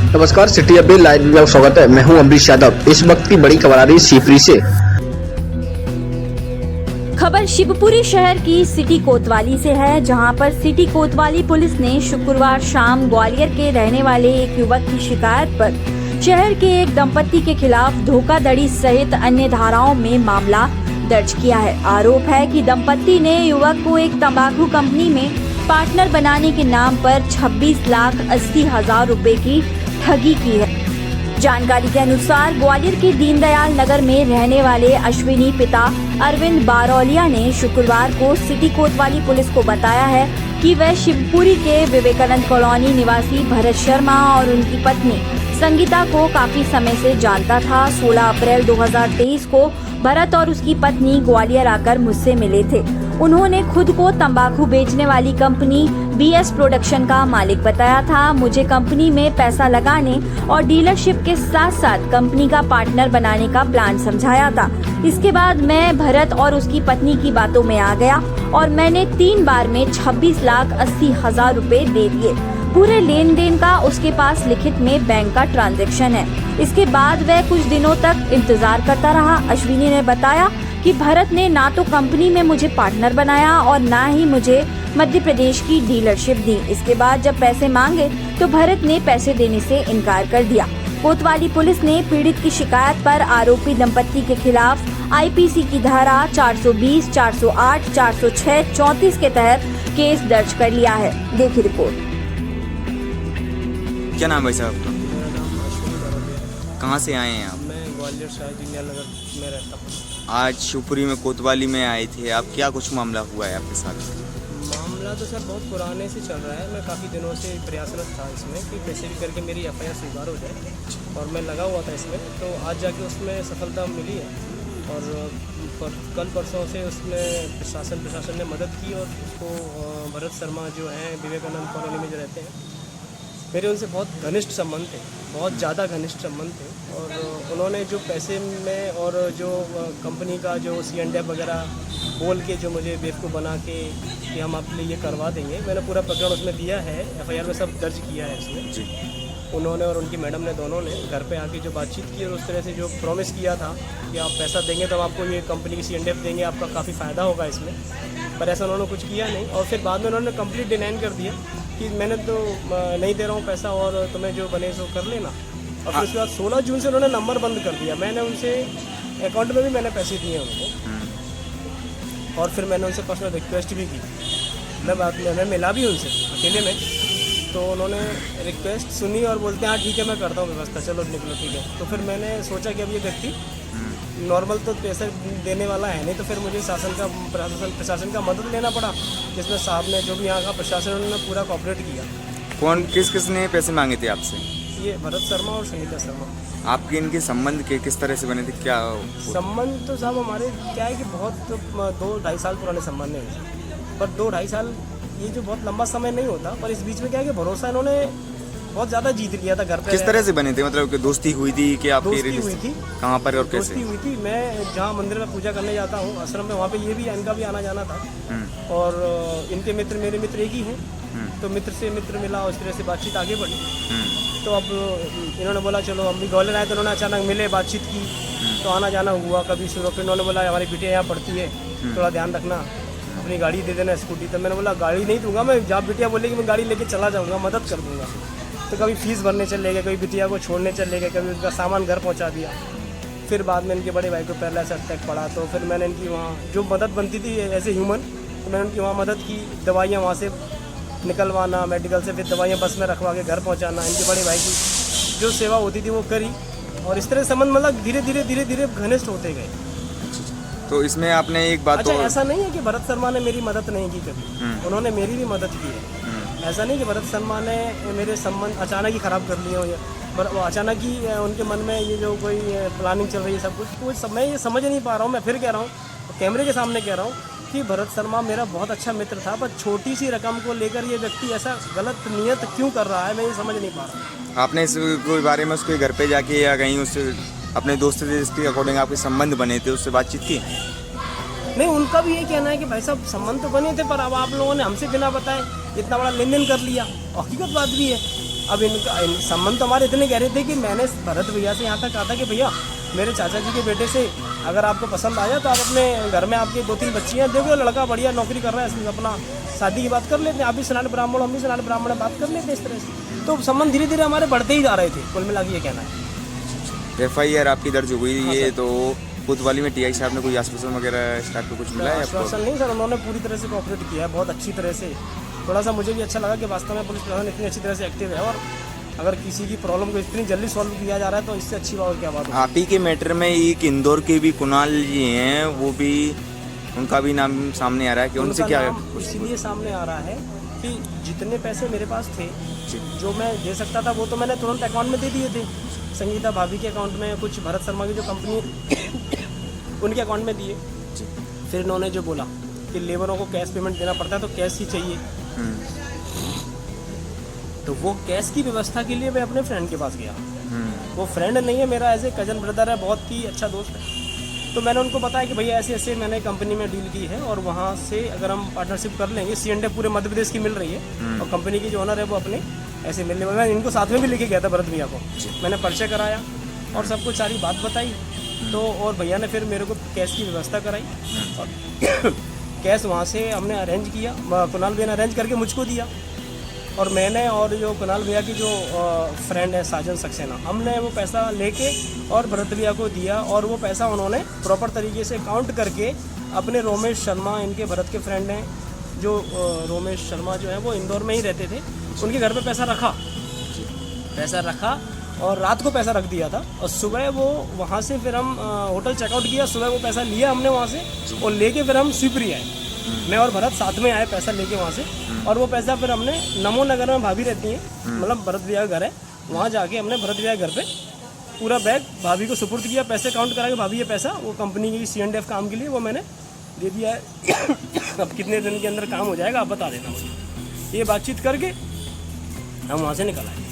नमस्कार, city update live में स्वागत है। मैं हूं अमरीश यादव। इस वक्त की बड़ी खबर आ रही शिवपुरी से। खबर शिवपुरी शहर की सिटी कोतवाली से है, जहां पर सिटी कोतवाली पुलिस ने शुक्रवार शाम ग्वालियर के रहने वाले एक युवक की शिकायत पर शहर के एक दंपति के खिलाफ धोखाधड़ी सहित अन्य धाराओं में मामला दर्ज किया है। आरोप है कि दंपति ने युवक को एक तंबाकू कंपनी में पार्टनर बनाने के नाम पर 26,80,000 रुपए की ठगी की है। जानकारी के अनुसार ग्वालियर के दीनदयाल नगर में रहने वाले अश्विनी पिता अरविंद बारौलिया ने शुक्रवार को सिटी कोतवाली पुलिस को बताया है कि वह शिवपुरी के विवेकानंद कॉलोनी निवासी भरत शर्मा और उनकी पत्नी संगीता को काफी समय से जानता था। 16 अप्रैल 2023 को भरत और उसकी पत्नी ग्वालियर आकर मुझसे मिले थे। उन्होंने खुद को तंबाकू बेचने वाली कंपनी BS प्रोडक्शन का मालिक बताया था। मुझे कंपनी में पैसा लगाने और डीलरशिप के साथ साथ कंपनी का पार्टनर बनाने का प्लान समझाया था। इसके बाद मैं भरत और उसकी पत्नी की बातों में आ गया और मैंने 3 बार में 26,80,000 रुपए दे दिए। पूरे लेन देन का उसके पास लिखित में बैंक का ट्रांजैक्शन है। इसके बाद वह कुछ दिनों तक इंतजार करता रहा। अश्विनी ने बताया कि भरत ने ना तो कंपनी में मुझे पार्टनर बनाया और ना ही मुझे मध्य प्रदेश की डीलरशिप दी। इसके बाद जब पैसे मांगे तो भरत ने पैसे देने से इनकार कर दिया। कोतवाली पुलिस ने पीड़ित की शिकायत पर आरोपी दंपति के खिलाफ IPC की धारा 420, 408, 406, 34 के तहत केस दर्ज कर लिया है। देखिए रिपोर्ट। क्या नाम है साहब आपका? मेरा नाम अश्विनी बारौलिया। कहाँ से आए हैं आप? मैं ग्वालियर शहर दीनदयाल नगर में रहता हूँ। आज शिवपुरी में कोतवाली में आए थे आप, क्या कुछ मामला हुआ है आपके साथ? मामला तो सर बहुत पुराने से चल रहा है। मैं काफ़ी दिनों से प्रयासरत था इसमें कि कैसे भी करके मेरी FIR स्वीकार हो जाए, और मैं लगा हुआ था इसमें। तो आज जाके उसमें सफलता मिली है, और कल परसों से उसमें प्रशासन ने मदद की, और उसको भरत शर्मा जो हैं विवेकानंद कॉलोनी में जो रहते हैं, मेरे उनसे बहुत घनिष्ठ संबंध थे, बहुत ज़्यादा घनिष्ठ संबंध थे। और उन्होंने जो पैसे में और जो कंपनी का जो C&F वगैरह बोल के जो मुझे बेवकूफ़ बना के कि हम आपके लिए ये करवा देंगे, मैंने पूरा प्रकरण उसमें दिया है, FIR में सब दर्ज किया है इसमें जी। उन्होंने और उनकी मैडम ने दोनों ने घर पे आके जो बातचीत की और उस तरह से जो प्रॉमिस किया था कि आप पैसा देंगे तो हम आपको ये कंपनी की C&F देंगे, आपका काफ़ी फ़ायदा होगा इसमें, पर ऐसा उन्होंने कुछ किया नहीं। और फिर बाद में उन्होंने कंप्लीट डिनाइन कर दिया कि मैंने तो नहीं दे रहा हूँ पैसा, और तुम्हें जो बने सो कर लेना। और फिर उसके बाद 16 जून से उन्होंने नंबर बंद कर दिया। मैंने उनसे अकाउंट में भी मैंने पैसे दिए उनको, और फिर मैंने उनसे पर्सनल रिक्वेस्ट भी की। मैं मिला भी उनसे अकेले में, तो उन्होंने रिक्वेस्ट सुनी और बोलते हैं हाँ ठीक है मैं करता हूँ व्यवस्था, चलो निकलो ठीक है। तो फिर मैंने सोचा कि अब ये व्यक्ति नॉर्मल तो पैसा देने वाला है नहीं, तो फिर मुझे प्रशासन का मदद लेना पड़ा, जिसमें साहब ने जो भी यहाँ का प्रशासन उन्होंने पूरा कोऑपरेट किया। कौन किस ने पैसे मांगे थे आपसे? ये भरत शर्मा और संगीता शर्मा। आपके इनके संबंध के किस तरह से बने थे? क्या संबंध तो साहब हमारे क्या है कि बहुत 2-2.5 साल पुराने संबंध हैं, पर 2-2.5 साल ये जो बहुत लंबा समय नहीं होता, पर इस बीच में क्या है कि भरोसा इन्होंने बहुत ज़्यादा जीत लिया था घर पे। किस तरह से बने थे? मतलब कि दोस्ती हुई थी कि आपकी दोस्ती हुई थी? कहाँ पर और कैसे दोस्ती हुई थी? मैं जहाँ मंदिर में पूजा करने जाता हूँ आश्रम में, वहाँ पे ये भी इनका भी आना जाना था, और इनके मित्र मेरे मित्र एक ही हैं, तो मित्र से मित्र मिला, उस तरह से बातचीत आगे बढ़ी। तो अब इन्होंने बोला चलो हम भी ग्वालियर आए, तो उन्होंने अचानक मिले, बातचीत की, तो आना जाना हुआ कभी शुरू। फिर उन्होंने बोला हमारी बिटिया यहाँ पढ़ती है, थोड़ा ध्यान रखना, अपनी गाड़ी दे देना, स्कूटी। तो मैंने बोला गाड़ी नहीं दूंगा मैं, जब बिटिया बोलेगी मैं गाड़ी लेके चला जाऊँगा, मदद कर दूँगा। तो कभी फीस भरने चले गए, कभी बिटिया को छोड़ने चले गए, कभी उनका सामान घर पहुँचा दिया। फिर बाद में इनके बड़े भाई को पैरालाइसिस अटैक पड़ा, तो फिर मैंने इनकी वहाँ जो मदद बनती थी एज ए ह्यूमन, तो मैंने उनकी वहाँ मदद की, दवाइयाँ वहाँ से निकलवाना मेडिकल से, फिर दवाइयाँ बस में रखवा के घर पहुँचाना, इनके बड़े भाई की जो सेवा होती थी वो करी, और इस तरह संबंध मतलब धीरे धीरे घनिष्ठ होते गए। तो इसमें आपने एक बात अच्छा ऐसा नहीं है कि भरत शर्मा ने मेरी मदद नहीं की कभी, उन्होंने मेरी भी मदद की है। ऐसा नहीं कि भरत शर्मा ने मेरे संबंध अचानक ही ख़राब कर लिए हो, पर वो अचानक ही उनके मन में ये जो कोई प्लानिंग चल रही है सब कुछ मैं ये समझ नहीं पा रहा हूँ। मैं फिर कह रहा हूँ, कैमरे के सामने कह रहा हूँ कि भरत शर्मा मेरा बहुत अच्छा मित्र था, पर छोटी सी रकम को लेकर ये व्यक्ति ऐसा गलत नियत क्यों कर रहा है, मैं ये समझ नहीं पा रहा। आपने इस बारे में उसके घर पे जाके या कहीं उससे अपने दोस्त से जिसके अकॉर्डिंग आपके संबंध बने थे उससे बातचीत की? नहीं, उनका भी ये कहना है कि भाई साहब संबंध तो बने थे, पर अब आप लोगों ने हमसे बिना बताए इतना बड़ा लेन देन कर लिया। हकीकत बात भी है, अब इनका संबंध तो हमारे इतने गहरे थे कि मैंने भरत भैया से यहाँ तक कहा था कि भैया मेरे चाचा जी के बेटे से अगर आपको पसंद आया तो आप अपने घर में आपके 2-3 बच्ची हैं, देखो लड़का बढ़िया नौकरी कर रहा है, इसमें अपना शादी की बात कर लेते हैं, आप भी सनातन ब्राह्मण हम भी सनातन ब्राह्मण बात कर लेते हैं इस तरह से। तो संबंध धीरे धीरे हमारे बढ़ते ही जा रहे थे, कुल मिला के ये कहना है। FIR आपकी दर्ज हुई है तो कोतवाली में TI साहब ने कोई आश्वासन वगैरह इस टाइप का कुछ मिला है आपको? आश्वासन नहीं सर, उन्होंने पूरी तरह से कोऑपरेट किया है, बहुत अच्छी तरह से। थोड़ा सा मुझे भी अच्छा लगा कि वास्तव में पुलिस प्रशासन इतनी अच्छी तरह से एक्टिव है, और अगर किसी की प्रॉब्लम को इतनी जल्दी सॉल्व किया जा रहा है तो इससे अच्छी बात क्या बात है। आप ही के मैटर में एक इंदौर के भी कुणाल जी हैं, वो भी उनका भी नाम सामने आ रहा है कि उनसे क्या इसीलिए सामने आ रहा है कि जितने पैसे मेरे पास थे जो मैं दे सकता था वो तो मैंने तुरंत अकाउंट में दे दिए थे, संगीता भाभी के अकाउंट में, कुछ भरत शर्मा की जो कंपनी उनके अकाउंट में दिए। फिर इन्होंने जो बोला कि लेबरों को कैश पेमेंट देना पड़ता है तो कैश ही चाहिए, तो वो कैश की व्यवस्था के लिए मैं अपने फ्रेंड के पास गया। वो फ्रेंड नहीं है मेरा, एज ए कजन ब्रदर है, बहुत ही अच्छा दोस्त है। तो मैंने उनको बताया कि भैया ऐसे ऐसे मैंने कंपनी में डील की है और वहाँ से अगर हम पार्टनरशिप कर लेंगे, C&F पूरे मध्य प्रदेश की मिल रही है और कंपनी की जो ओनर है वो अपने ऐसे मिलने वाले। मैं इनको साथ में भी लेके गया था भरत भैया को, मैंने परिचय कराया और सब कुछ सारी बात बताई। तो और भैया ने फिर मेरे को कैश की व्यवस्था कराई और कैश वहाँ से हमने अरेंज किया, कुणाल भैया ने अरेंज करके मुझको दिया, और मैंने और जो कुणाल भैया की जो फ्रेंड है साजन सक्सेना, हमने वो पैसा लेके और भरत भैया को दिया, और वो पैसा उन्होंने प्रॉपर तरीके से काउंट करके अपने रोमेश शर्मा, इनके भरत के फ्रेंड हैं जो रोमेश शर्मा जो है वो इंदौर में ही रहते थे, उनके घर पे पैसा रखा और रात को पैसा रख दिया था, और सुबह वो वहाँ से फिर हम होटल चेकआउट किया, सुबह वो पैसा लिया हमने वहाँ से और लेके फिर हम शिवपुरी आए, मैं और भरत साथ में आए पैसा लेके वहाँ से, और वो पैसा फिर हमने नमो नगर में भाभी रहती हैं, मतलब भरत भैया का घर है, वहाँ जाके हमने भरत भैया घर पे पूरा बैग भाभी को सुपुर्द किया, पैसे काउंट करा के भाभी ये पैसा वो कंपनी की C&F काम के लिए वो मैंने दे दिया है। अब कितने दिन के अंदर काम हो जाएगा आप बता देना मुझे। ये बातचीत करके हम वहाँ से निकल आए।